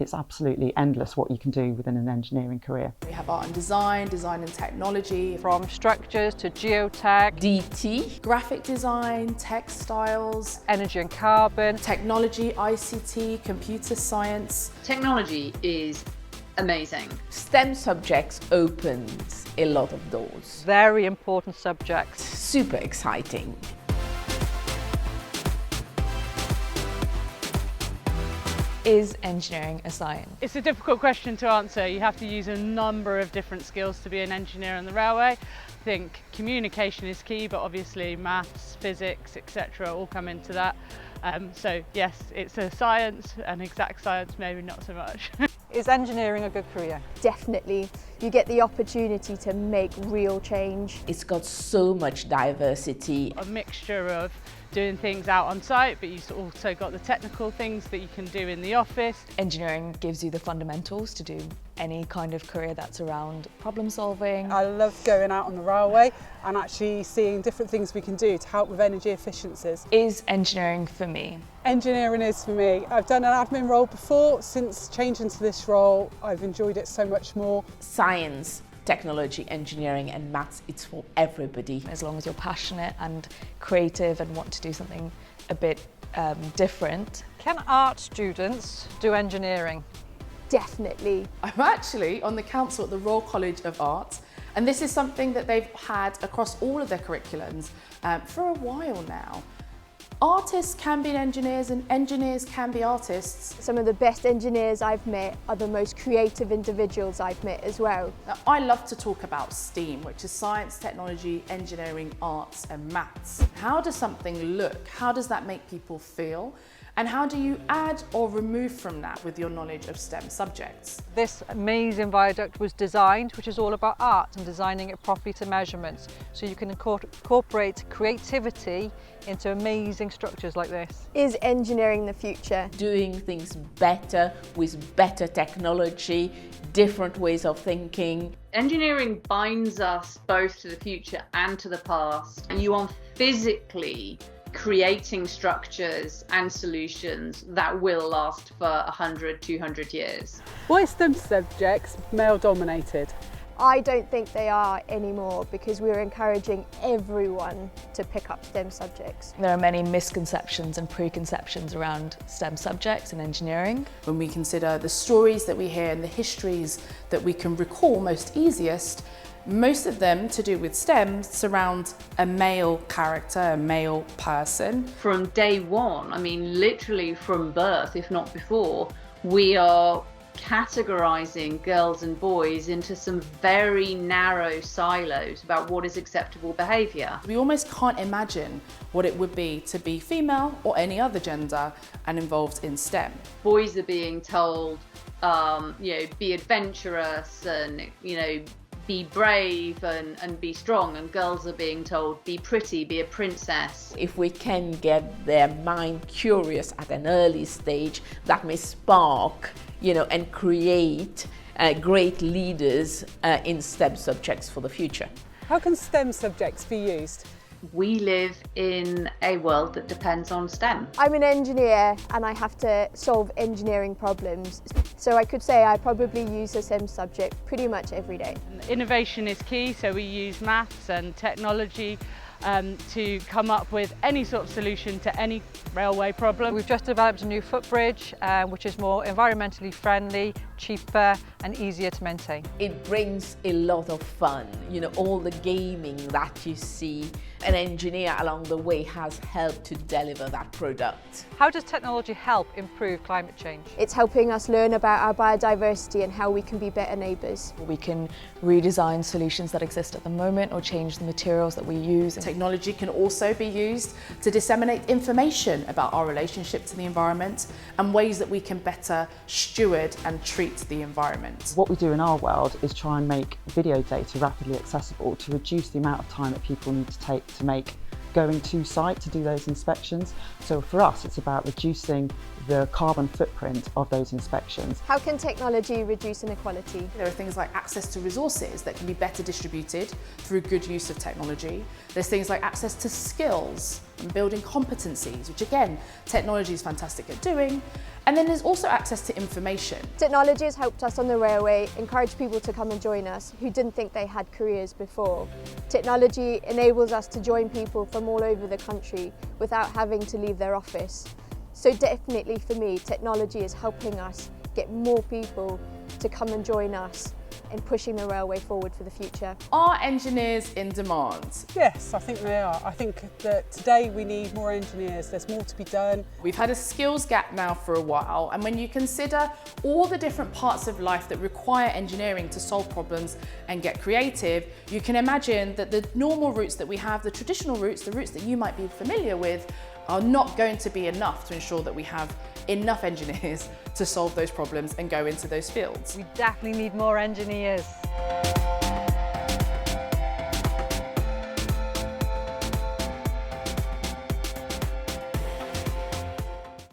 It's absolutely endless what you can do within an engineering career. We have art and design, design and technology, From structures to geotech, DT, graphic design, textiles, energy and carbon. technology, ICT, computer science. Technology is amazing. STEM subjects opens a lot of doors. Very important subjects. Super exciting. Is engineering a science? It's a difficult question to answer. You have to use a number of different skills to be an engineer on the railway. I think communication is key, but obviously maths, physics, etc. all come into that. So yes, it's a science, an exact science, maybe not so much. Is engineering a good career? Definitely. You get the opportunity to make real change. It's got so much diversity. A mixture of doing things out on site, but you've also got the technical things that you can do in the office. Engineering gives you the fundamentals to do any kind of career that's around problem solving. I love going out on the railway and actually seeing different things we can do to help with energy efficiencies. Is engineering for me? Engineering is for me. I've done an admin role before. Since changing to this role, I've enjoyed it so much more. Science, technology, engineering and maths, it's for everybody. As long as you're passionate and creative and want to do something a bit different. Can art students do engineering? Definitely. I'm actually on the council at the Royal College of Art, and this is something that they've had across all of their curriculums for a while now. Artists can be engineers and engineers can be artists. Some of the best engineers I've met are the most creative individuals I've met as well. Now, I love to talk about STEAM, which is science, technology, engineering, arts and maths. How does something look? How does that make people feel? And how do you add or remove from that with your knowledge of STEM subjects? This amazing viaduct was designed, which is all about art and designing it properly to measurements. So you can incorporate creativity into amazing structures like this. Is engineering the future? Doing things better with better technology, different ways of thinking. Engineering binds us both to the future and to the past, and you are physically creating structures and solutions that will last for 100, 200 years. Why are STEM subjects male dominated? I don't think they are anymore because we're encouraging everyone to pick up STEM subjects. There are many misconceptions and preconceptions around STEM subjects and engineering. When we consider the stories that we hear and the histories that we can recall most easiest, most of them to do with STEM surround a male character, a male person. From day one, I mean literally from birth, if not before, we are categorizing girls and boys into some very narrow silos about what is acceptable behavior. We almost can't imagine what it would be to be female or any other gender and involved in STEM. Boys are being told, be adventurous and, be brave and be strong, and girls are being told be pretty, be a princess. If we can get their mind curious at an early stage, that may spark, and create great leaders in STEM subjects for the future. How can STEM subjects be used? We live in a world that depends on STEM. I'm an engineer and I have to solve engineering problems. So I could say I probably use a STEM subject pretty much every day. Innovation is key, so we use maths and technology to come up with any sort of solution to any railway problem. We've just developed a new footbridge, which is more environmentally friendly, cheaper and easier to maintain. It brings a lot of fun, all the gaming that you see. An engineer along the way has helped to deliver that product. How does technology help improve climate change? It's helping us learn about our biodiversity and how we can be better neighbours. We can redesign solutions that exist at the moment or change the materials that we use. Technology can also be used to disseminate information about our relationship to the environment and ways that we can better steward and treat the environment. What we do in our world is try and make video data rapidly accessible to reduce the amount of time that people need to take to make going to site to do those inspections. So for us, it's about reducing the carbon footprint of those inspections. How can technology reduce inequality? There are things like access to resources that can be better distributed through good use of technology. There's things like access to skills, and building competencies, which again, technology is fantastic at doing. And then there's also access to information. Technology has helped us on the railway encourage people to come and join us who didn't think they had careers before. Technology enables us to join people from all over the country without having to leave their office. So definitely for me, technology is helping us get more people to come and join us in pushing the railway forward for the future. Are engineers in demand? Yes, I think they are. I think that today we need more engineers. There's more to be done. We've had a skills gap now for a while, and when you consider all the different parts of life that require engineering to solve problems and get creative, you can imagine that the normal routes that we have, the traditional routes, the routes that you might be familiar with, are not going to be enough to ensure that we have enough engineers to solve those problems and go into those fields. We definitely need more engineers.